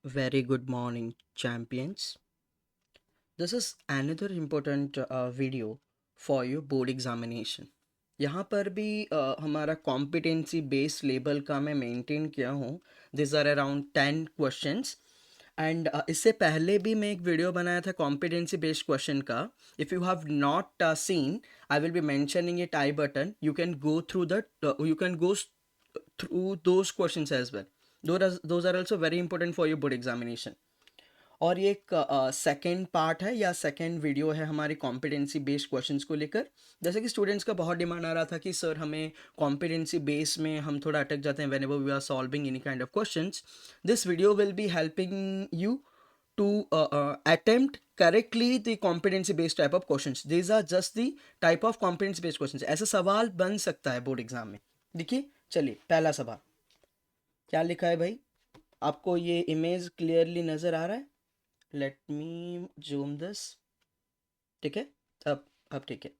Very good morning, champions. This is another important video for your board examination. यहाँ पर भी हमारा competency based level का मैं मेंटेन किया हूँ. दिस आर अराउंड 10 क्वेश्चंस एंड इससे पहले भी मैं एक वीडियो बनाया था कॉम्पिटेंसी बेस्ड क्वेश्चन का. If you have not seen, I will be mentioning it I button. You can go through the you can go through those questions as well. Those are also very important for your board examination. और ये एक second part है या second video है हमारी competency based questions को लेकर. जैसे कि स्टूडेंट्स का बहुत डिमांड आ रहा था कि सर हमें कॉम्पिटेंसी बेस में हम थोड़ा अटक जाते हैं whenever we are solving any kind of questions. This video will be helping you to attempt correctly the competency based type of questions. These are just the type of competency based questions. ऐसा सवाल बन सकता है board exam में. देखिए, चलिए पहला सवाल क्या लिखा है भाई. आपको ये इमेज क्लियरली नज़र आ रहा है? Let me zoom this. ठीक है, अब ठीक है.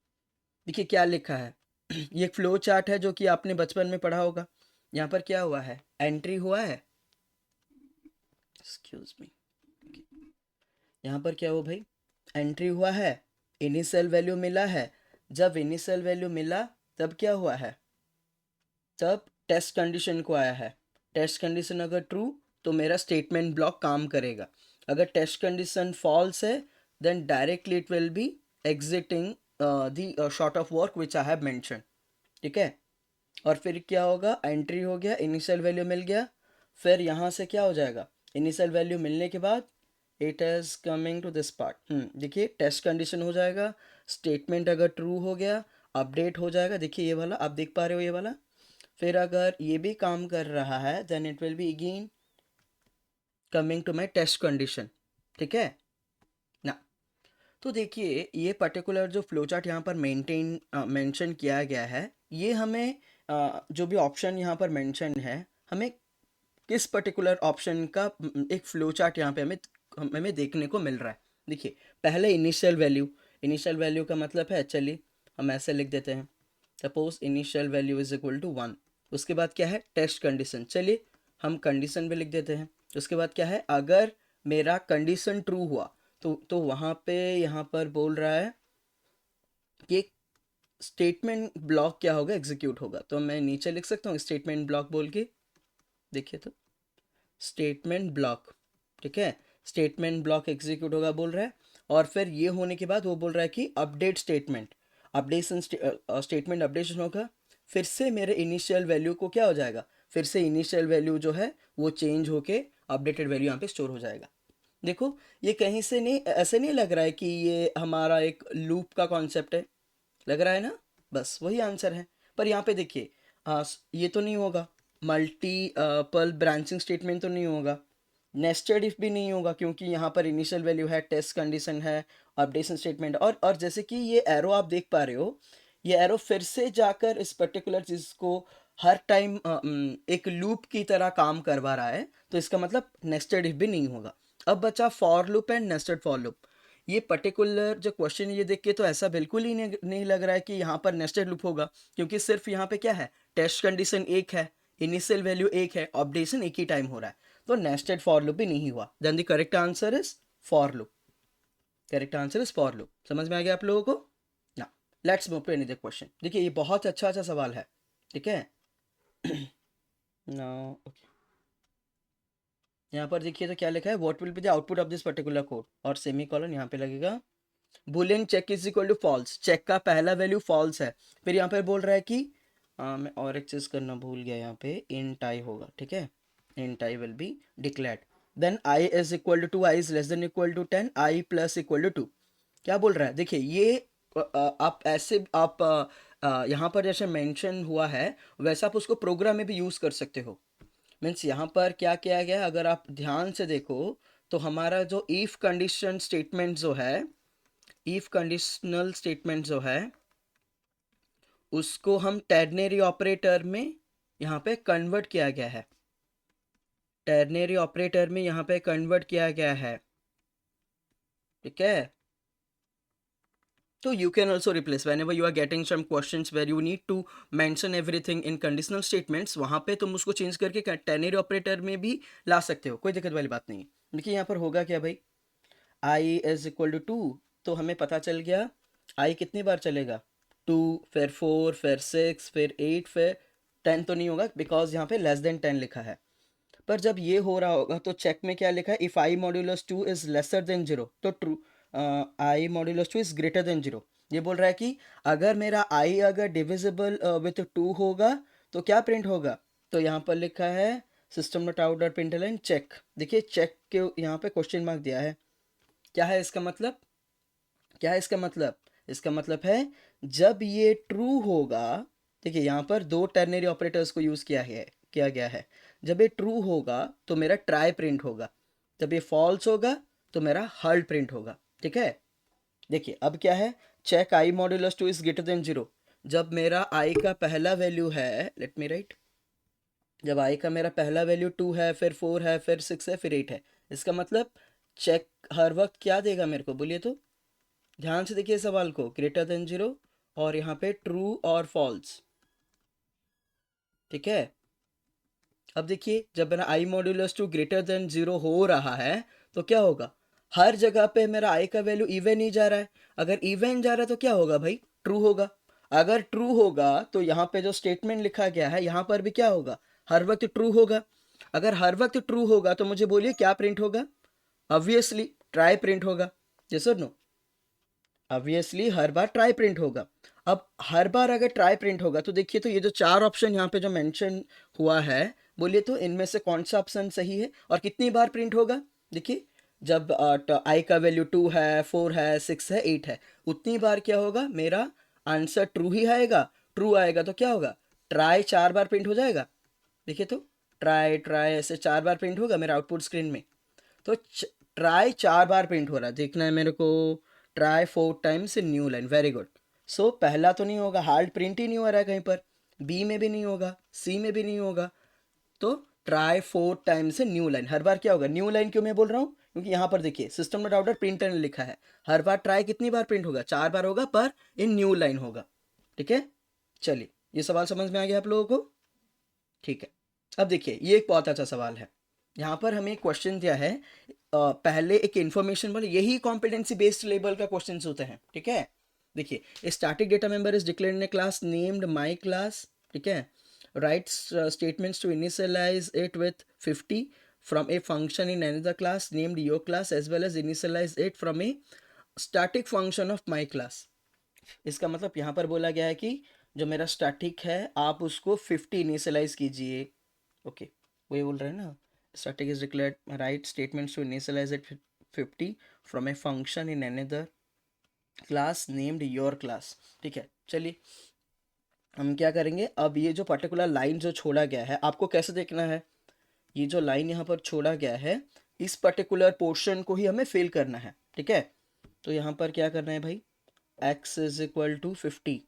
देखिए क्या लिखा है. ये एक फ्लो चार्ट है जो कि आपने बचपन में पढ़ा होगा. यहाँ पर क्या हुआ है, एंट्री हुआ है. Excuse me. यहाँ पर क्या हुआ भाई, एंट्री हुआ है, इनिशियल वैल्यू मिला है. जब इनिशियल वैल्यू मिला तब क्या हुआ है, तब टेस्ट कंडीशन को आया है. टेस्ट कंडीशन अगर ट्रू तो मेरा स्टेटमेंट ब्लॉक काम करेगा. अगर टेस्ट कंडीशन फॉल्स है then directly it will be exiting the short of work which I have mention. ठीक है. और फिर क्या होगा, एंट्री हो गया, इनिशियल वैल्यू मिल गया. फिर यहाँ से क्या हो जाएगा, इनिशियल वैल्यू मिलने के बाद it is coming to this part. देखिए टेस्ट कंडीशन हो जाएगा, स्टेटमेंट अगर ट्रू हो गया अपडेट हो जाएगा. देखिए ये वाला आप देख पा रहे हो, ये वाला. फिर अगर ये भी काम कर रहा है then it will be again coming to my test condition. ठीक है ना. तो देखिए ये पर्टिकुलर जो फ्लो चार्ट यहाँ पर मेंशन किया गया है, ये हमें जो भी ऑप्शन यहाँ पर मेंशन है, हमें किस पर्टिकुलर ऑप्शन का एक फ्लो चार्ट यहाँ पे हमें हमें देखने को मिल रहा है. देखिए पहले इनिशियल वैल्यू. इनिशियल वैल्यू का मतलब है, चलिए हम ऐसे लिख देते हैं, suppose initial value is equal to 1. उसके बाद क्या है, टेस्ट कंडीशन. चलिए हम कंडीशन भी लिख देते हैं. उसके बाद क्या है, अगर मेरा कंडीशन ट्रू हुआ तो वहाँ पे यहाँ पर बोल रहा है कि स्टेटमेंट ब्लॉक क्या होगा, एग्जीक्यूट होगा. तो मैं नीचे लिख सकता हूँ स्टेटमेंट ब्लॉक बोल के. देखिए तो स्टेटमेंट ब्लॉक. ठीक है, स्टेटमेंट ब्लॉक एग्जीक्यूट होगा बोल रहा है. और फिर ये होने के बाद वो बोल रहा है कि update statement, updation statement updation होगा. फिर से मेरे इनिशियल वैल्यू को क्या हो जाएगा, फिर से इनिशियल वैल्यू जो है वो चेंज होके अपडेटेड वैल्यू यहाँ पे स्टोर हो जाएगा. देखो ये कहीं से नहीं, ऐसे नहीं लग रहा है कि ये हमारा एक लूप का कॉन्सेप्ट है. लग रहा है ना, बस वही आंसर है. पर यहाँ पे देखिए ये तो नहीं होगा, मल्टीपल ब्रांचिंग स्टेटमेंट तो नहीं होगा, नेस्टेड इफ भी नहीं होगा, क्योंकि यहाँ पर इनिशियल वैल्यू है, टेस्ट कंडीशन है, अपडेशन स्टेटमेंट. और जैसे कि ये एरो आप देख पा रहे हो, ये एरो फिर से जाकर इस पर्टिकुलर चीज़ को हर टाइम एक लूप की तरह काम करवा रहा है. तो इसका मतलब नेस्टेड इफ भी नहीं होगा. अब बचा for loop and nested for loop. ये पर्टिकुलर जो क्वेश्चन ये देख के तो ऐसा बिल्कुल ही नहीं लग रहा है कि यहाँ पर नेस्टेड लूप होगा, क्योंकि सिर्फ यहाँ पे क्या है, टेस्ट कंडीशन एक है, इनिशियल वैल्यू एक है, अपडेशन एक ही टाइम हो रहा है. तो नेस्टेड फॉर लूप भी नहीं हुआ. Then the correct answer is for loop. Correct answer is for loop. समझ में आ गया आप लोगों को ना. Let's move to another question. देखिए ये बहुत अच्छा अच्छा सवाल है. ठीक है ना. ओके, यहाँ पर देखिए तो क्या लिखा है, what will be the output of this particular code, और सेमी कॉलन यहाँ पे लगेगा. Boolean check is equal to false. Check का पहला वैल्यू फॉल्स है. फिर यहाँ पे बोल रहा है कि मैं और एक चीज़ करना भूल गया, यहाँ पे इंट आई होगा. ठीक है, int i will be declared. Then i is equal to 2, i is less than equal to 10, i plus equal to 2. क्या बोल रहा है, देखिए ये आप ऐसे आप यहाँ पर जैसे मेंशन हुआ है वैसा आप उसको प्रोग्राम में भी यूज़ कर सकते हो. मीन्स यहाँ पर क्या किया गया, अगर आप ध्यान से देखो तो हमारा जो इफ कंडीशन स्टेटमेंट जो है, इफ कंडीशनल स्टेटमेंट जो है उसको हम टर्नरी ऑपरेटर में यहाँ पे कन्वर्ट किया गया है. टर्नरी ऑपरेटर में यहाँ पे कन्वर्ट किया गया है. ठीक है, तो you can also replace whenever you are getting some questions where you need to mention everything in conditional statements, वहाँ पे तुम उसको चेंज करके ternary ऑपरेटर में भी ला सकते हो, कोई दिक्कत वाली बात नहीं है। देखिए यहाँ पर होगा क्या भाई, i इज इक्वल टू 2, तो हमें पता चल गया i कितनी बार चलेगा, 2, फिर 4, फिर 6, फिर 8, फिर 10 तो नहीं होगा बिकॉज यहाँ पे लेस देन 10 लिखा है। पर जब ये हो रहा होगा तो चेक में क्या लिखा है, if I modulus 2 is lesser than 0, तो true, I modulus 2 is greater than 0। ये बोल रहा है कि अगर मेरा आई अगर डिविजिबल विथ 2 होगा तो क्या प्रिंट होगा, तो यहाँ पर लिखा है system dot out dot println check. देखिए चेक के यहाँ पे क्वेश्चन मार्क दिया है, क्या है इसका मतलब, क्या है इसका मतलब, इसका मतलब है जब ये ट्रू होगा, देखिए यहाँ पर दो टर्नरी ऑपरेटर्स को यूज़ किया गया है। जब ये ट्रू होगा तो मेरा ट्राई प्रिंट होगा, जब ये फॉल्स होगा तो मेरा हर्ड प्रिंट होगा। ठीक है, देखिए अब क्या है, check i modulus 2 is greater than 0। जब मेरा आई का पहला वैल्यू है, लेट मी राइट, जब आई का मेरा पहला वैल्यू 2 है, फिर 4 है, फिर 6 है, फिर 8 है, इसका मतलब चेक हर वक्त क्या देगा मेरे को, बोलिए तो, ध्यान से देखिए सवाल को, ग्रेटर देन 0 और यहाँ पे ट्रू और फॉल्स। ठीक है, अब देखिए जब मेरा आई मॉड्यूलस 2 ग्रेटर देन 0 हो रहा है तो क्या होगा, हर जगह पे मेरा आई का वैल्यू इवन ही जा रहा है। अगर इवन जा रहा है तो क्या होगा भाई, ट्रू होगा। अगर ट्रू होगा तो यहाँ पे जो स्टेटमेंट लिखा गया है यहाँ पर भी क्या होगा, हर वक्त ट्रू होगा। अगर हर वक्त ट्रू होगा तो मुझे बोलिए क्या प्रिंट होगा, ऑब्वियसली ट्राई प्रिंट होगा। यस और नो, ऑब्वियसली हर बार ट्राई प्रिंट होगा। अब हर बार अगर ट्राई प्रिंट होगा तो देखिए, तो ये जो चार ऑप्शन यहाँ पे जो मेंशन हुआ है, बोलिए तो इनमें से कौन सा ऑप्शन सही है और कितनी बार प्रिंट होगा। देखिए जब आई का वैल्यू 2 है, 4 है, 6 है, 8 है, उतनी बार क्या होगा, मेरा आंसर ट्रू ही आएगा। ट्रू आएगा तो क्या होगा, ट्राई 4 बार प्रिंट हो जाएगा। देखिए तो ट्राई ट्राई ऐसे 4 बार प्रिंट होगा मेरा आउटपुट स्क्रीन में। तो ट्राई 4 बार प्रिंट हो रहा है, देखना है मेरे को, try 4 times in new line, very good. So पहला तो नहीं होगा, हार्ड प्रिंट ही नहीं हो रहा है कहीं पर, बी में भी नहीं होगा, सी में भी नहीं होगा। तो try 4 times in new line, हर बार क्या होगा, न्यू लाइन क्यों मैं बोल रहा हूँ, क्योंकि यहाँ पर देखिए सिस्टम डॉट आउट प्रिंटर ने लिखा है, हर बार ट्राई कितनी बार प्रिंट होगा, 4 बार होगा, पर इन न्यू लाइन होगा। ठीक है, चलिए ये सवाल समझ में आ गया आप लोगों को। ठीक है, अब देखिए ये एक बहुत अच्छा सवाल है। यहाँ पर हमें क्वेश्चन दिया है, पहले एक इन्फॉर्मेशन वाले, यही कॉम्पिटेंसी बेस्ड लेवल का क्वेश्चन होते हैं। ठीक है, देखिए static data member is declared in A class named my class. ठीक है, writes statements to initialize it with 50 from a function in another class named your class as well as initialize it from a static function of my class। इसका मतलब यहाँ पर बोला गया है कि जो मेरा स्टैटिक है आप उसको 50 इनिशियलाइज कीजिए। ओके, वही बोल रहे हैं ना, static is declared, write statements to initialize it 50 from a function in another class named your class। ठीक है, चलिए हम क्या करेंगे, अब ये जो पर्टिकुलर लाइन जो छोड़ा गया है आपको कैसे देखना है, ये जो लाइन यहाँ पर छोड़ा गया है इस पर्टिकुलर पोर्शन को ही हमें फिल करना है। ठीक है, तो यहाँ पर क्या करना है भाई, x is equal to 50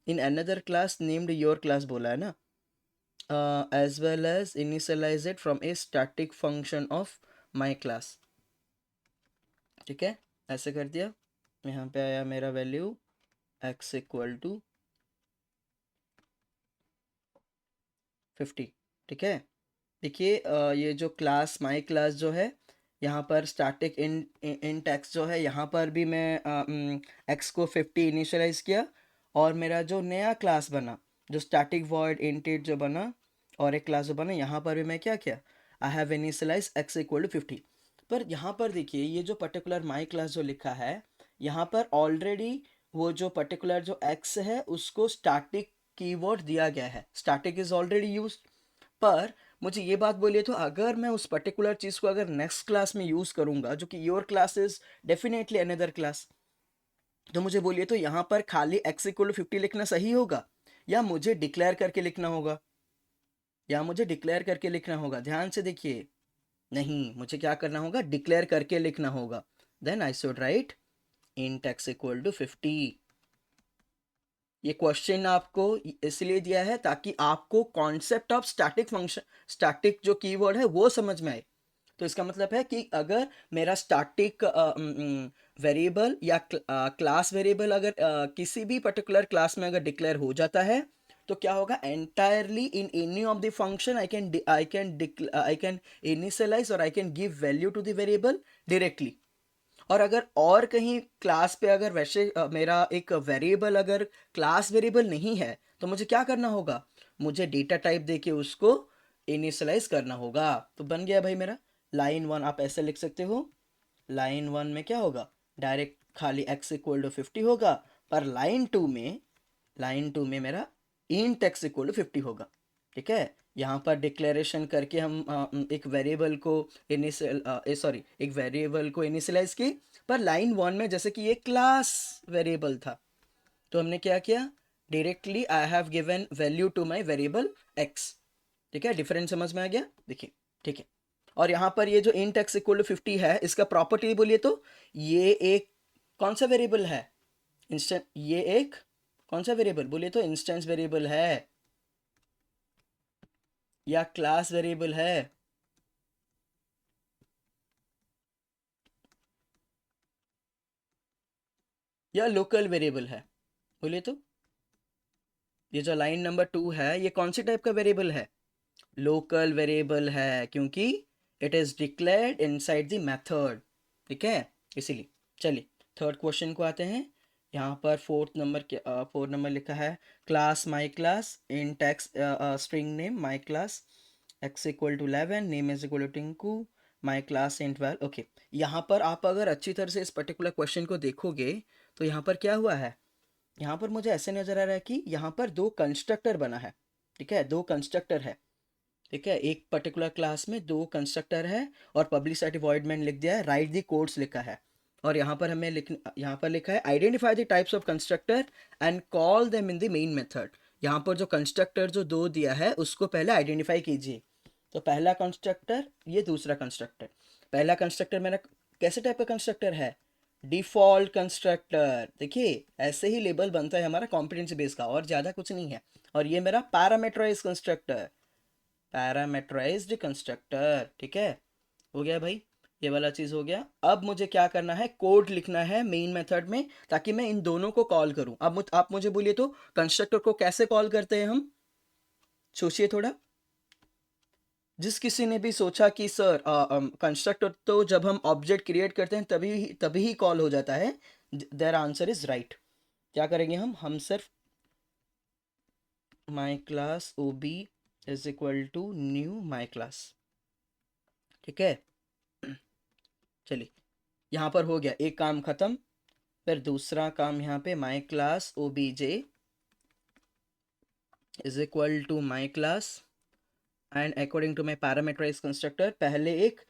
in another class named your class बोला है ना, as well as initialize it from a static function of my class। ठीक है, ऐसे कर दिया, यहाँ पे आया मेरा वैल्यू x इक्वल टू 50। ठीक है, देखिए ये जो क्लास माई क्लास जो है यहाँ पर स्टैटिक इन टेक्स्ट जो है, यहाँ पर भी मैं x को 50 इनिशियलाइज किया और मेरा जो नया क्लास बना, जो स्टैटिक वॉइड इंटेट जो बना और एक क्लास जो बना, यहाँ पर भी मैं क्या किया, I have initialize x equal to 50। पर यहाँ पर देखिए ये जो पर्टिकुलर माई क्लास जो लिखा है यहाँ पर ऑलरेडी वो जो पर्टिकुलर जो x है उसको स्टैटिक कीवर्ड दिया गया है, स्टैटिक इज ऑलरेडी यूज्ड। पर मुझे ये बात बोलिए तो अगर मैं उस पर्टिकुलर चीज़ को अगर नेक्स्ट क्लास में यूज़ करूँगा, जो कि your class is definitely another class, तो मुझे बोलिए तो यहाँ पर खाली x इक्वल 50 लिखना सही होगा या मुझे डिक्लेयर करके लिखना होगा, या मुझे डिक्लेयर करके लिखना होगा, ध्यान से देखिए, नहीं मुझे क्या करना होगा, डिक्लेयर करके लिखना होगा। Then I should write int x equal to 50। ये क्वेश्चन आपको इसलिए दिया है ताकि आपको concept of static function, static जो कीवर्ड है वो समझ में आए। तो इसका मतलब है कि अगर मेरा स्टैटिक वेरिएबल या क्लास वेरिएबल अगर किसी भी पर्टिकुलर क्लास में अगर डिक्लेयर हो जाता है तो क्या होगा, entirely in any of the function I can initialize और I can give value to the variable directly. और अगर और कहीं क्लास पे अगर वैसे मेरा एक वेरिएबल अगर क्लास वेरिएबल नहीं है तो मुझे क्या करना होगा, मुझे डेटा टाइप देके उसको इनिशियलाइज करना होगा। तो बन गया भाई मेरा लाइन 1। आप ऐसे लिख सकते हो, लाइन 1 में क्या होगा, डायरेक्ट खाली x इक्वल टू 50 होगा, पर लाइन टू में मेरा इंट x इक्वल टू 50 होगा। ठीक है, यहाँ पर डिक्लेरेशन करके हम एक वेरिएबल को इनिशियलाइज की, पर लाइन 1 में जैसे कि ये क्लास वेरिएबल था तो हमने क्या किया, directly I have given value to my variable x। ठीक है, डिफरेंस समझ में आ गया, देखिए। ठीक है, और यहाँ पर ये जो इंट x इक्वल टू 50 है, इसका प्रॉपर्टी बोलिए तो ये एक कौन सा वेरिएबल है, इंस्टेंट, ये एक कौन सा वेरिएबल बोलिए तो इंस्टेंस वेरिएबल है या क्लास वेरिएबल है? या लोकल वेरिएबल है बोलिए तो? ये जो लाइन नंबर 2 है ये कौन सी टाइप का वेरिएबल है? लोकल वेरिएबल है, क्योंकि it is declared inside the method. ठीक है, इसीलिए। चलिए थर्ड क्वेश्चन को आते हैं। यहाँ पर फोर्थ नंबर लिखा है, class my class int x string name my class x equal to 11, name is equal to Tinku, my class in 12। Okay, यहाँ पर आप अगर अच्छी तरह से इस पर्टिकुलर क्वेश्चन को देखोगे तो यहाँ पर क्या हुआ है, यहाँ पर मुझे ऐसे नजर आ रहा है कि यहाँ पर दो कंस्ट्रक्टर बना है। ठीक है, दो कंस्ट्रक्टर है। ठीक है, एक पर्टिकुलर क्लास में दो कंस्ट्रक्टर है और पब्लिक स्टैटिक वॉइड मैन लिख दिया है, राइट द कोड्स लिखा है। और यहाँ पर लिखा है identify the types of constructor and call them in the main method. यहाँ पर जो कंस्ट्रक्टर जो दो दिया है उसको पहले आइडेंटिफाई कीजिए। तो पहला कंस्ट्रक्टर, ये दूसरा कंस्ट्रक्टर। पहला कंस्ट्रक्टर मेरा कैसे टाइप का कंस्ट्रक्टर है, डिफॉल्ट कंस्ट्रक्टर। देखिए ऐसे ही लेबल बनता है हमारा कॉम्पिटेंसी बेस का, और ज़्यादा कुछ नहीं है। और ये मेरा पैरामेट्राइज कंस्ट्रक्टर, पैरामेट्राइज्ड कंस्ट्रक्टर। ठीक है, हो गया भाई, ये वाला चीज़ हो गया। अब मुझे क्या करना है, कोड लिखना है मेन मेथड में ताकि मैं इन दोनों को कॉल करूं। अब आप मुझे बोलिए तो कंस्ट्रक्टर को कैसे कॉल करते हैं हम, सोचिए थोड़ा। जिस किसी ने भी सोचा कि सर कंस्ट्रक्टर तो जब हम ऑब्जेक्ट क्रिएट करते हैं तभी तभी ही कॉल हो जाता है, देयर आंसर इज राइट। क्या करेंगे हम सिर्फ my class O B is equal to new my class. ठीक है, चलिए यहाँ पर हो गया एक काम खत्म। फिर दूसरा काम यहाँ पे my class O B J is equal to my class and according to my parameterize constructor, पहले एक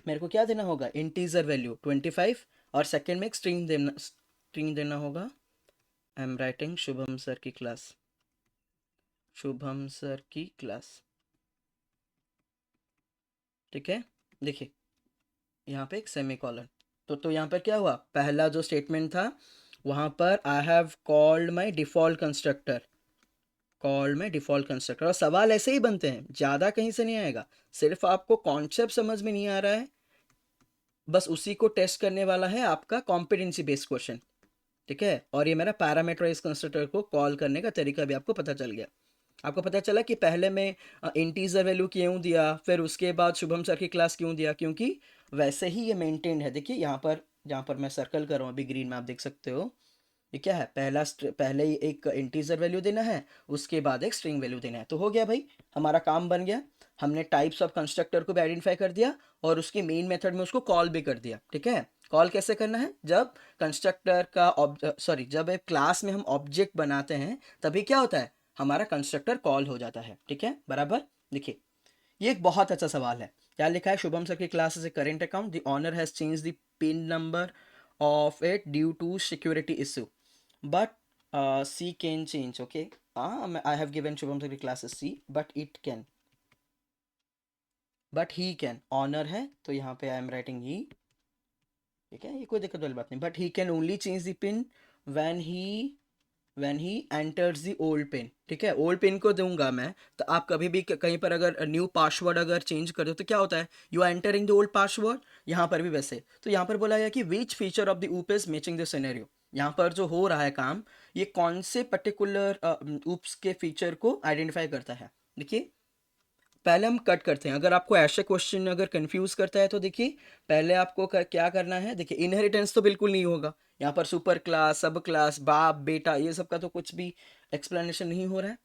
मेरे को क्या देना होगा, इंटीजर वैल्यू 25, और सेकंड में एक स्ट्रिंग देना होगा। I am writing Shubham sir की क्लास, शुभम सर की क्लास। ठीक है, देखिए यहाँ पे एक सेमीकोलन। तो यहाँ पर क्या हुआ, पहला जो स्टेटमेंट था वहाँ पर I have called my default constructor, called में डिफॉल्ट कंस्ट्रक्टर। और सवाल ऐसे ही बनते हैं, ज़्यादा कहीं से नहीं आएगा, सिर्फ आपको कॉन्सेप्ट समझ में नहीं आ रहा है, बस उसी को टेस्ट करने वाला है आपका कॉम्पिटेंसी बेस्ड क्वेश्चन। ठीक है, और ये मेरा पैरामीटराइज कंस्ट्रक्टर को कॉल करने का तरीका भी आपको पता चल गया। आपको पता चला कि पहले मैं इंटीजर वैल्यू क्यों दिया, फिर उसके बाद शुभम सर की क्लास क्यों दिया, क्योंकि वैसे ही ये मेंटेन्ड है। देखिए यहाँ पर जहाँ पर मैं सर्कल कर रहा हूँ अभी ग्रीन में, आप देख सकते हो ये क्या है, पहले ही एक इंटीजर वैल्यू देना है, उसके बाद एक स्ट्रिंग वैल्यू देना है। तो हो गया भाई, हमारा काम बन गया। हमने टाइप्स ऑफ कंस्ट्रक्टर को भी आइडेंटिफाई कर दिया और उसके मेन मेथड में उसको कॉल भी कर दिया। ठीक है, कॉल कैसे करना है, जब कंस्ट्रक्टर का जब एक क्लास में हम ऑब्जेक्ट बनाते हैं तभी क्या होता है, हमारा कंस्ट्रक्टर कॉल हो जाता है। ठीक है, बराबर। देखिए ये एक बहुत अच्छा सवाल है, क्या लिखा है, शुभम सर की class is a current account, the owner has change the pin number of it due to security issue, but C can change. Okay, I have given Shubham Sir classes C, but he can, honor है तो यहाँ पे I am writing he। ठीक है, ये कोई दिक्कत वाली बात नहीं, but he can only change the pin when he when he enters the old pin, ठीक है, ओल्ड पिन को दूंगा मैं, तो आप कभी भी कहीं पर अगर न्यू पासवर्ड अगर चेंज कर दो तो क्या होता है, you are entering the old password. यहाँ पर भी वैसे, तो यहाँ पर बोला गया कि विच फीचर ऑफ द ऊप इज मैचिंग द सिनेरियो, यहाँ पर जो हो रहा है काम, ये कौन से पर्टिकुलर ऊप्स के फीचर को आइडेंटिफाई करता है। देखिए पहले हम कट करते हैं, अगर आपको ऐसे क्वेश्चन अगर कंफ्यूज करता है तो देखिए पहले आपको क्या करना है। देखिए इनहेरिटेंस तो बिल्कुल नहीं होगा यहाँ पर, सुपर क्लास, सब क्लास, बाप बेटा, ये सब का तो कुछ भी एक्सप्लेनेशन नहीं हो रहा है।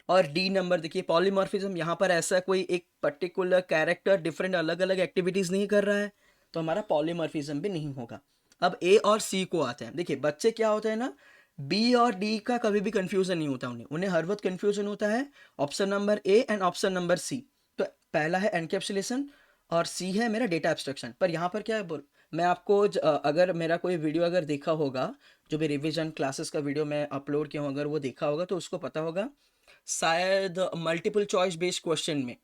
और डी नंबर, देखिए पॉलीमॉर्फिज्म, यहाँ पर ऐसा कोई एक पर्टिकुलर कैरेक्टर डिफरेंट अलग अलग एक्टिविटीज़ नहीं कर रहा है, तो हमारा पॉलीमॉर्फिज्म भी नहीं होगा। अब ए और सी को आते हैं। देखिए बच्चे क्या होते हैं ना, बी और डी का कभी भी कंफ्यूजन नहीं होता उन्हें, उन्हें हर वक्त कंफ्यूजन होता है option number A and option number C. तो पहला है एनकैप्सुलेशन और सी है मेरा डेटा एब्स्ट्रक्शन। पर यहाँ पर क्या है बोल, मैं आपको अगर मेरा कोई वीडियो अगर देखा होगा, जो भी रिवीजन क्लासेस का वीडियो मैं अपलोड किया हूँ, अगर वो देखा होगा तो उसको पता होगा, शायद मल्टीपल चॉइस बेस्ड क्वेश्चन में,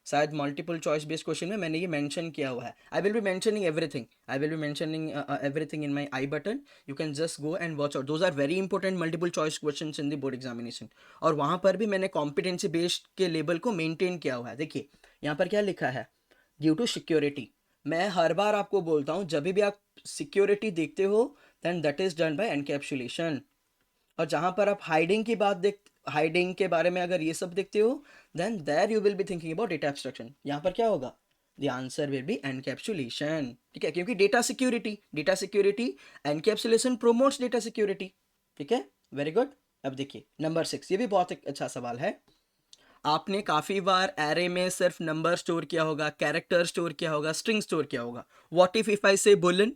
शायद मल्टीपल चॉइस बेस्ड क्वेश्चन में मैंने ये मेंशन किया हुआ है। I will be mentioning everything, I will be mentioning everything in my i button, you can just go and watch out, those are very important multiple choice questions in the board examination. और वहाँ पर भी मैंने competency based के level को maintain किया हुआ है। देखिए यहाँ पर क्या लिखा है, ड्यू टू सिक्योरिटी। मैं हर बार आपको बोलता हूँ जब भी आप सिक्योरिटी देखते हो then that is done by encapsulation. और जहां पर आप हाइडिंग की बात देख, हाइडिंग के बारे में अगर ये सब देखते हो then there you will be thinking about data abstraction. यहाँ पर क्या होगा, the answer will be encapsulation, ठीक है, क्योंकि data security encapsulation promotes data security, ठीक है, वेरी गुड। अब देखिए नंबर 6, ये भी बहुत एक अच्छा सवाल है। आपने काफ़ी बार एरे में सिर्फ नंबर स्टोर किया होगा, कैरेक्टर स्टोर किया होगा, स्ट्रिंग स्टोर किया होगा। व्हाट इफ आई से बुलियन,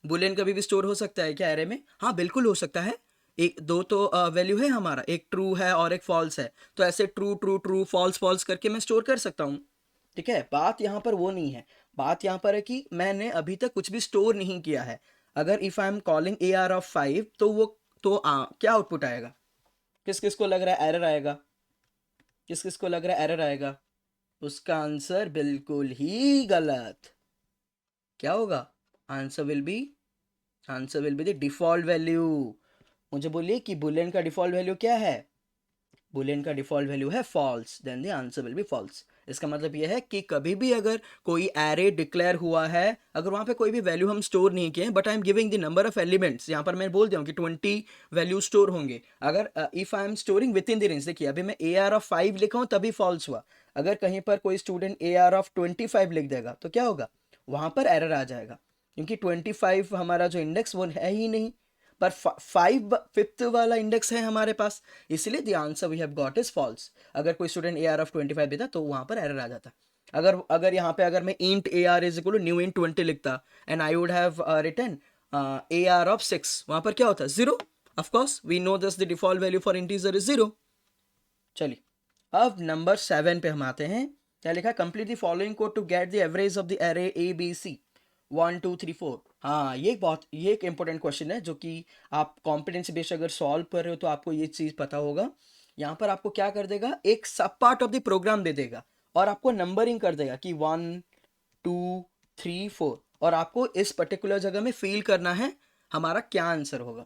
बुलियन कभी भी स्टोर हो सकता है क्या एरे में? हाँ बिल्कुल हो सकता है। एक दो तो वैल्यू है हमारा, एक ट्रू है और एक फॉल्स है, तो ऐसे true true true false false करके मैं स्टोर कर सकता हूँ, ठीक है। बात यहाँ पर वो नहीं है, बात यहाँ पर है कि मैंने अभी तक कुछ भी स्टोर नहीं किया है। अगर if I am calling AR of 5 तो वो तो क्या आउटपुट आएगा, किस किस को लग रहा है एरर आएगा, किस किस को लग रहा है एरर आएगा? उसका आंसर बिल्कुल ही गलत। क्या होगा? Answer will B, answer will be the default value. मुझे बोलिए कि बुलियन का डिफॉल्ट वैल्यू क्या है? बुलियन का डिफॉल्ट वैल्यू है false, then the answer will be false. इसका मतलब यह है कि कभी भी अगर कोई एरे डिक्लेयर हुआ है, अगर वहाँ पे कोई भी वैल्यू हम स्टोर नहीं किए, but I am giving the number of elements, यहाँ पर मैं बोल दिया हूँ कि 20 वैल्यू स्टोर होंगे। अगर if I am storing with in the range, देखिए अभी मैं AR of 5 लिखा हूँ तभी फॉल्स हुआ। अगर कहीं पर कोई स्टूडेंट AR of 25 लिख देगा तो क्या होगा, वहाँ पर एरर आ जाएगा, क्योंकि 25 हमारा जो इंडेक्स वो है ही नहीं, पर 5th वाला इंडेक्स है हमारे पास, इसलिए the answer we have got is false. अगर कोई स्टूडेंट AR of 25 देता तो वहां पर एरर आ जाता। अगर अगर यहाँ पे अगर मैं int AR is equal to new int 20 लिखता and I would have written AR of 6, वहां पर क्या होता? 0। Of course we know this, the default value for integer is 0। चलिए अब नंबर 7 पे हम आते हैं। क्या लिखा? Complete the following code to get the average of the array ABC 1 2 3 4। हाँ ये एक इंपॉर्टेंट क्वेश्चन है जो कि आप कॉम्पिटेंसी बेस्ड अगर सॉल्व कर रहे हो तो आपको ये चीज़ पता होगा। यहाँ पर आपको क्या कर देगा, एक सब पार्ट ऑफ द प्रोग्राम दे देगा और आपको नंबरिंग कर देगा कि 1 2 3 4, और आपको इस पर्टिकुलर जगह में फील करना है हमारा क्या आंसर होगा।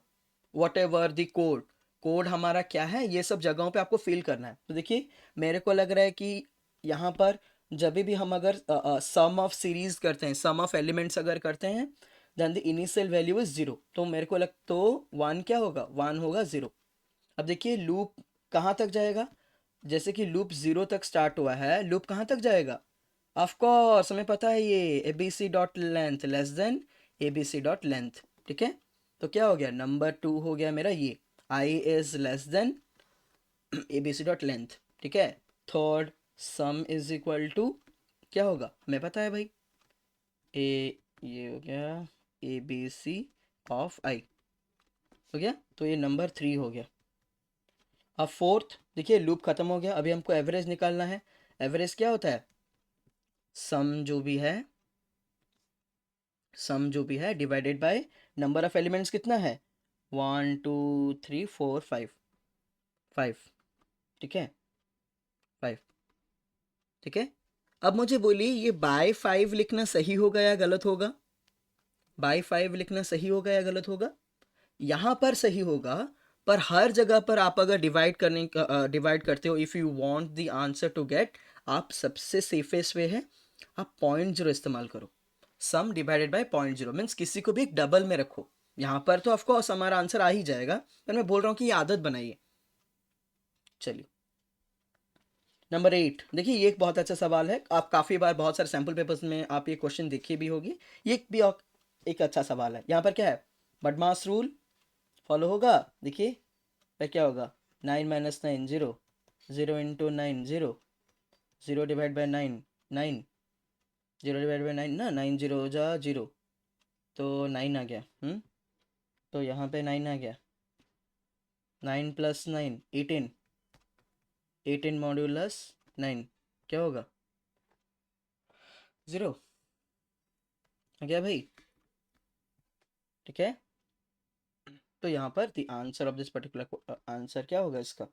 What ever the code, code हमारा क्या है, ये सब जगहों पे आपको फील करना है। तो देखिए मेरे को लग रहा है कि यहाँ पर जब भी हम अगर सम ऑफ सीरीज करते हैं, सम ऑफ एलिमेंट्स अगर करते हैं, then the initial value is 0, तो मेरे को लग तो 1 क्या होगा, 1 होगा 0। अब देखिए लूप कहाँ तक जाएगा, जैसे कि लूप 0 तक स्टार्ट हुआ है, लूप कहाँ तक जाएगा? ऑफ कोर्स हमें पता है ये ABC dot length less than ABC dot length, ठीक है। तो क्या हो गया, नंबर 2 हो गया मेरा ये, I is less than ABC dot length, ठीक है। Third, sum is equal to क्या होगा, हमें पता है भाई, ये हो गया ABC ऑफ I हो गया, तो ये नंबर 3 हो गया। अब फोर्थ देखिए लूप खत्म हो गया, अभी हमको एवरेज निकालना है। एवरेज क्या होता है, सम जो भी है, सम जो भी है divided by number of elements कितना है, 1 2 3 4 5, 5, ठीक है, 5, ठीक है। अब मुझे बोलिए ये बाय 5 लिखना सही होगा या गलत होगा? बाय 5 लिखना सही होगा या गलत होगा? यहाँ पर सही होगा, पर हर जगह पर आप अगर डिवाइड करते हो, if you want the answer to get, आप सबसे सेफेस्ट वे है आप 0.0 इस्तेमाल करो। सम डिवाइडेड बाय 0.0 मीन्स किसी को भी एक डबल में रखो। यहाँ पर तो ऑफकोर्स हमारा आंसर आ ही जाएगा, पर मैं बोल रहा हूँ कि ये आदत बनाइए। चलिए नंबर 8, देखिए ये एक बहुत अच्छा सवाल है, आप काफ़ी बार बहुत सारे सैम्पल पेपर्स में आप ये क्वेश्चन देखी भी होगी। ये भी एक अच्छा सवाल है। यहाँ पर क्या है, बडमास रूल फॉलो होगा। देखिए फिर क्या होगा, 9 - 9 0, 0 × 9 0, 0 डिवाइड बाय 9 9, 0 डिवाइड बाय 9 ना, 9 0 जा 0, तो 9 आ गया। तो यहाँ पे 9 आ गया, 9 + 9 18, 18 मॉड्यूलस 9 क्या होगा, 0 आ गया भाई। ठीक है, तो यहाँ पर the answer of this particular answer क्या होगा इसका,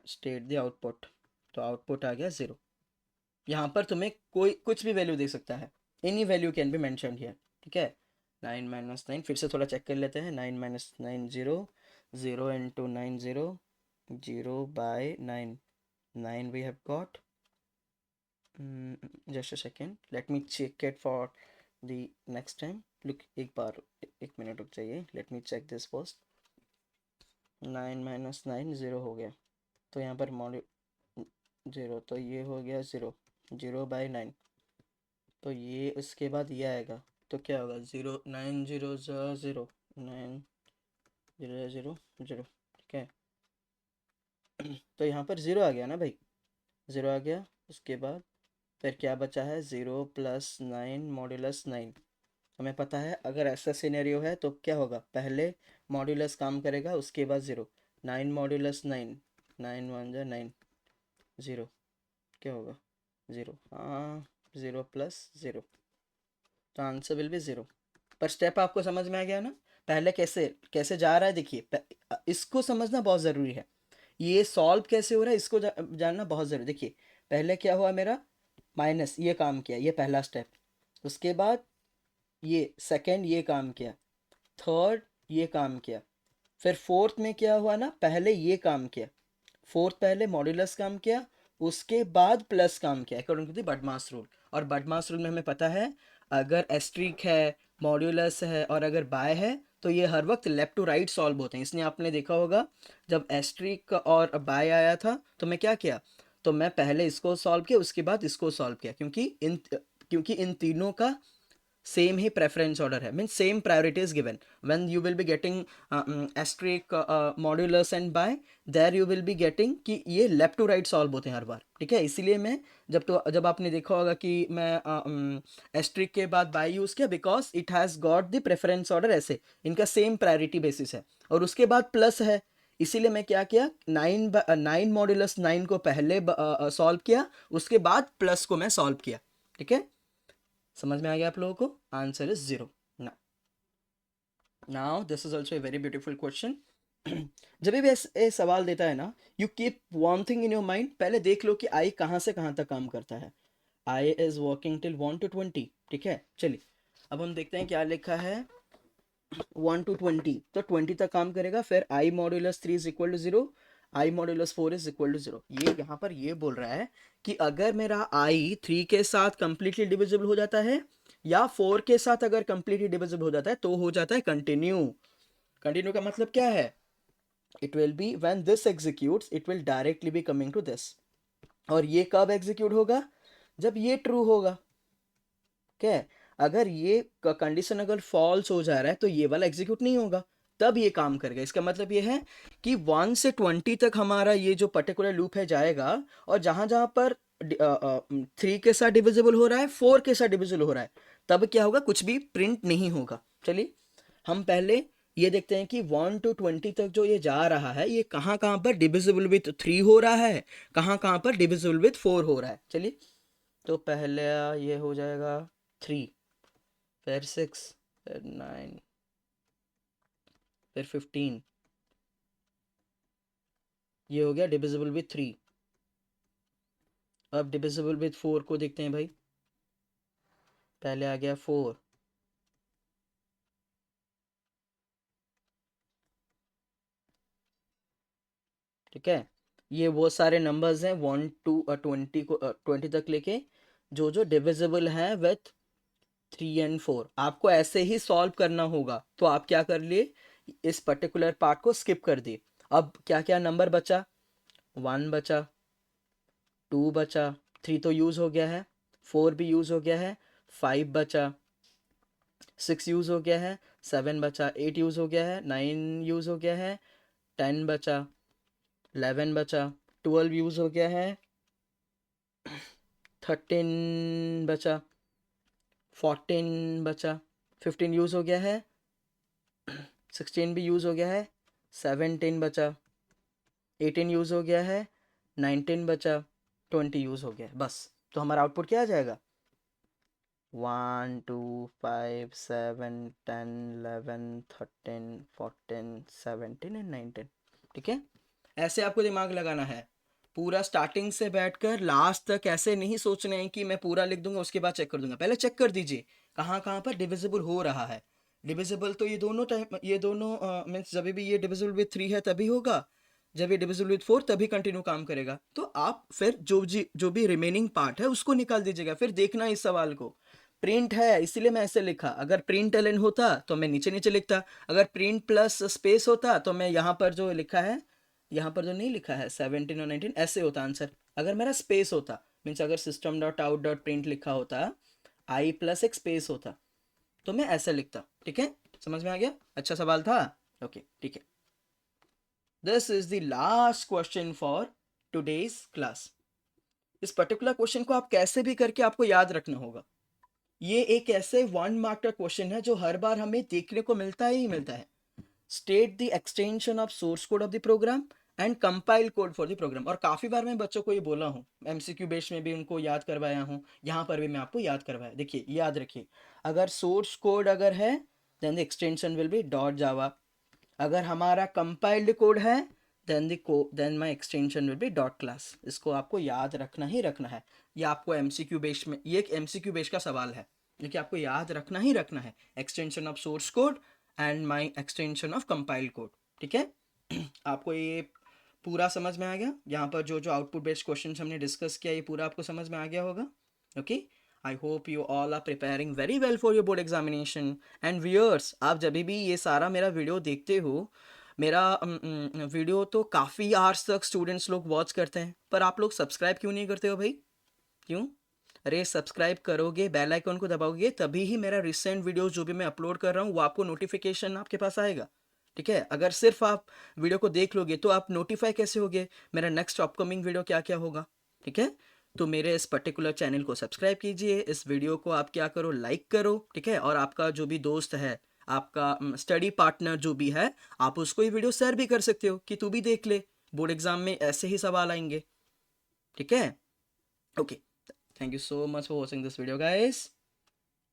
स्टेट द आउटपुट, तो आउटपुट आ गया 0। यहाँ पर तुम्हें कोई कुछ भी वैल्यू दे सकता है, any value can be mention here. ठीक है, 9 - 9 फिर से थोड़ा चेक कर लेते हैं, 9 - 9 0, 0 × 9 0, 0 by 9 9 we have got। just a second, let me check it for the next time। look एक बार, एक मिनट रुक जाइए, let me check this first। 9 - 9 0 हो गया, तो यहाँ पर मॉड्यूल 0, तो ये हो गया 0, 0 by 9, तो ये उसके बाद ये आएगा, तो क्या होगा, 0 9 0 0, 9 0 0 0। ठीक है, तो यहाँ पर 0 आ गया ना भाई, 0 आ गया। उसके बाद फिर क्या बचा है, 0 + 9 मॉड्यूलस 9। हमें पता है अगर ऐसा सिनेरियो है तो क्या होगा, पहले मॉड्यूलस काम करेगा, उसके बाद 0, 9 मॉड्यूलस 9, 9 1 जा 9, 0 क्या होगा, 0, हाँ 0 + 0, तो आंसर विल बी 0। पर स्टेप आपको समझ में आ गया ना, पहले कैसे कैसे जा रहा है, देखिए इसको समझना बहुत ज़रूरी है। ये सॉल्व कैसे हो रहा है इसको जानना बहुत ज़रूरी। देखिए पहले क्या हुआ, मेरा माइनस ये काम किया, ये पहला स्टेप, उसके बाद ये सेकंड ये काम किया, थर्ड ये काम किया, फिर फोर्थ में क्या हुआ ना, पहले ये काम किया, फोर्थ पहले मॉड्यूलस काम किया, उसके बाद प्लस काम किया अकॉर्डिंग टू द बडमास रूल। और बडमास रूल में हमें पता है अगर एस्ट्रिक है, मॉड्यूलस है और अगर बाय है तो ये हर वक्त लेफ्ट टू राइट सॉल्व होते हैं। इसलिए आपने देखा होगा जब एस्ट्रिक और बाय आया था तो मैं क्या किया, तो मैं पहले इसको सॉल्व किया उसके बाद इसको सॉल्व किया, क्योंकि इन तीनों का सेम ही प्रेफरेंस ऑर्डर है, means same priority is given. When you will be getting asterisk modulus and by, there you will be getting कि ये लेफ्ट टू राइट सॉल्व होते हैं हर बार। ठीक है, इसीलिए मैं जब आपने देखा होगा कि मैं एस्ट्रिक के बाद बाय यूज़ किया, because it has got the preference order, ऐसे इनका सेम प्रायोरिटी बेसिस है। और उसके बाद प्लस है, इसीलिए मैं क्या किया, 9 मॉड्यूलस 9 को पहले सॉल्व किया, उसके बाद प्लस को मैं सॉल्व किया। ठीक है, समझ में आ गया आप लोगों को, answer is 0। Now this is also a very beautiful question. जब भी ऐसे सवाल देता है ना, you keep one thing in your mind, पहले देख लो कि आई कहाँ से कहाँ तक काम करता है। I is working till 1 to 20। ठीक है, चलिए अब हम देखते हैं क्या लिखा है, 1 to 20, तो 20 तक काम करेगा, फिर I modulus 3 is equal to 0, I modulus 4 is equal to 0। ये यहाँ पर ये बोल रहा है कि अगर मेरा आई 3 के साथ कंप्लीटली डिविजिबल हो जाता है या 4 के साथ अगर कंप्लीटली डिविजिबल हो जाता है तो हो जाता है कंटिन्यू। कंटिन्यू का मतलब क्या है, it will be when this executes it will directly be coming to this. और ये कब एग्जीक्यूट होगा, जब ये ट्रू होगा। क्या है, अगर ये कंडीशन अगर फॉल्स हो जा रहा है तो ये वाला एग्जीक्यूट नहीं होगा, तब ये काम करेगा। इसका मतलब ये है कि 1 से 20 तक हमारा ये जो पर्टिकुलर लूप है जाएगा, और जहां जहां पर 3 के साथ डिविजिबल हो रहा है, 4 के साथ डिविजिबल हो रहा है, तब क्या होगा, कुछ भी प्रिंट नहीं होगा। चलिए हम पहले ये देखते हैं कि 1 to 20 तक जो ये जा रहा है, ये कहाँ कहाँ पर डिविजिबल विथ 3 हो रहा है, कहाँ कहाँ पर डिविजिबल विथ 4 हो रहा है। चलिए तो पहले ये हो जाएगा 3, फिर 6, फिर 9, फिर 15, ये हो गया डिविजिबल विथ 3। अब डिविजिबल विथ 4 को देखते हैं भाई, पहले आ गया 4, ठीक है, ये वो सारे नंबर्स हैं 1 to 20 को 20 तक लेके जो डिविजिबल हैं विथ 3 and 4। आपको ऐसे ही सॉल्व करना होगा, तो आप क्या कर लिए, इस पर्टिकुलर पार्ट को स्किप कर दिए। अब क्या क्या नंबर बचा, 1 बचा, 2 बचा, 3 तो यूज़ हो गया है, 4 भी यूज़ हो गया है, 5 बचा, 6 यूज़ हो गया है, 7 बचा, 8 यूज़ हो गया है, 9 यूज़ हो गया है, 10 बचा, 11 बचा, 12 यूज़ हो गया है, 13 बचा, 14 बचा, 15 यूज़ हो गया है, 16 भी यूज़ हो गया है, 17 बचा, 18 यूज़ हो गया है, 19 बचा, 20 यूज़ हो गया है। बस, तो हमारा आउटपुट क्या आ जाएगा, 1 2 5 7 10 11 13 14 17 एंड 19। ठीक है, ऐसे आपको दिमाग लगाना है, पूरा स्टार्टिंग से बैठकर लास्ट तक ऐसे नहीं सोचना है कि मैं पूरा लिख दूंगा उसके बाद चेक कर दूंगा। पहले चेक कर दीजिए कहाँ कहाँ पर डिविजिबल हो रहा है। डिविजिबल तो ये दोनों टाइम, ये दोनों मीन्स जब भी ये डिविजिबल विथ 3 है तभी होगा, जब ये डिविजिबल विथ 4 तभी कंटिन्यू काम करेगा। तो आप फिर जो भी रिमेनिंग पार्ट है उसको निकाल दीजिएगा। फिर देखना इस सवाल को, प्रिंट है इसीलिए मैं ऐसे लिखा, अगर प्रिंट एलन होता तो मैं नीचे नीचे लिखता, अगर प्रिंट प्लस स्पेस होता तो मैं यहाँ पर जो लिखा है, यहाँ पर जो नहीं लिखा है 17 और 19 ऐसे होता आंसर। अगर मेरा स्पेस होता, मीन्स अगर system dot out dot print लिखा होता, आई प्लस एक स्पेस होता, तो मैं ऐसे लिखता। ठीक है, समझ में आ गया, अच्छा सवाल था। ओके ठीक है, this is the last question for today's class. इस पर्टिकुलर क्वेश्चन को आप कैसे भी करके आपको याद रखना होगा। ये एक ऐसे 1 मार्क का क्वेश्चन है जो हर बार हमें देखने को मिलता ही मिलता है। State the extension of source code of the program and compile code for the program. और काफ़ी बार मैं बच्चों को ये बोला हूँ, एमसीक्यू बेस में भी उनको याद करवाया हूँ, यहाँ पर भी मैं आपको याद करवाया। देखिए याद रखिए, अगर सोर्स कोड अगर है then the extension will be dot Java, अगर हमारा कंपाइल्ड कोड है then my extension will be dot class. इसको आपको याद रखना ही रखना है। ये आपको एमसीक्यू बेस में, ये एक एमसीक्यू बेस का सवाल है, लेकिन आपको याद रखना ही रखना है, extension of source code and my extension of compile code. ठीक है, आपको ये पूरा समझ में आ गया। यहाँ पर जो जो आउटपुट बेस्ड क्वेश्चन हमने डिस्कस किया ये पूरा आपको समझ में आ गया होगा। Okay, I hope you all are preparing very well for your board examination. And viewers, आप जब भी ये सारा मेरा वीडियो देखते हो, मेरा वीडियो तो काफ़ी आवर्स तक स्टूडेंट्स लोग वॉच करते हैं, पर आप लोग सब्सक्राइब क्यों नहीं करते हो भाई, क्यों? अरे सब्सक्राइब करोगे, बेल आइकन को दबाओगे, तभी ही मेरा रिसेंट वीडियोस जो भी मैं अपलोड कर रहा हूँ वो आपको नोटिफिकेशन आपके पास आएगा। ठीक है, अगर सिर्फ आप वीडियो को देख लोगे तो आप नोटिफाई कैसे होगे मेरा नेक्स्ट अपकमिंग वीडियो क्या क्या होगा। ठीक है, तो मेरे इस पर्टिकुलर चैनल को सब्सक्राइब कीजिए, इस वीडियो को आप क्या करो, लाइक करो। ठीक है, और आपका जो भी दोस्त है, आपका स्टडी पार्टनर जो भी है, आप उसको ये वीडियो शेयर भी कर सकते हो कि तू भी देख ले, बोर्ड एग्जाम में ऐसे ही सवाल आएंगे। ठीक है, okay, thank you so much for watching this video guys.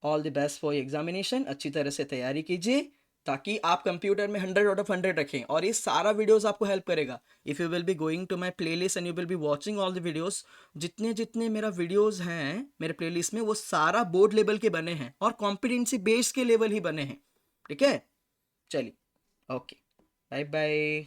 All the best for examination, अच्छी तरह से तैयारी कीजिए ताकि आप कंप्यूटर में 100 आउट ऑफ 100 रखें, और ये सारा वीडियोस आपको हेल्प करेगा। If you will be going to my playlist and you will be watching all the videos, जितने जितने मेरा वीडियोस हैं मेरे प्लेलिस्ट में वो सारा बोर्ड लेवल के बने हैं और कॉम्पिटेंसी बेस के लेवल ही बने हैं। ठीक है, चलिए, ओके, बाय बाय।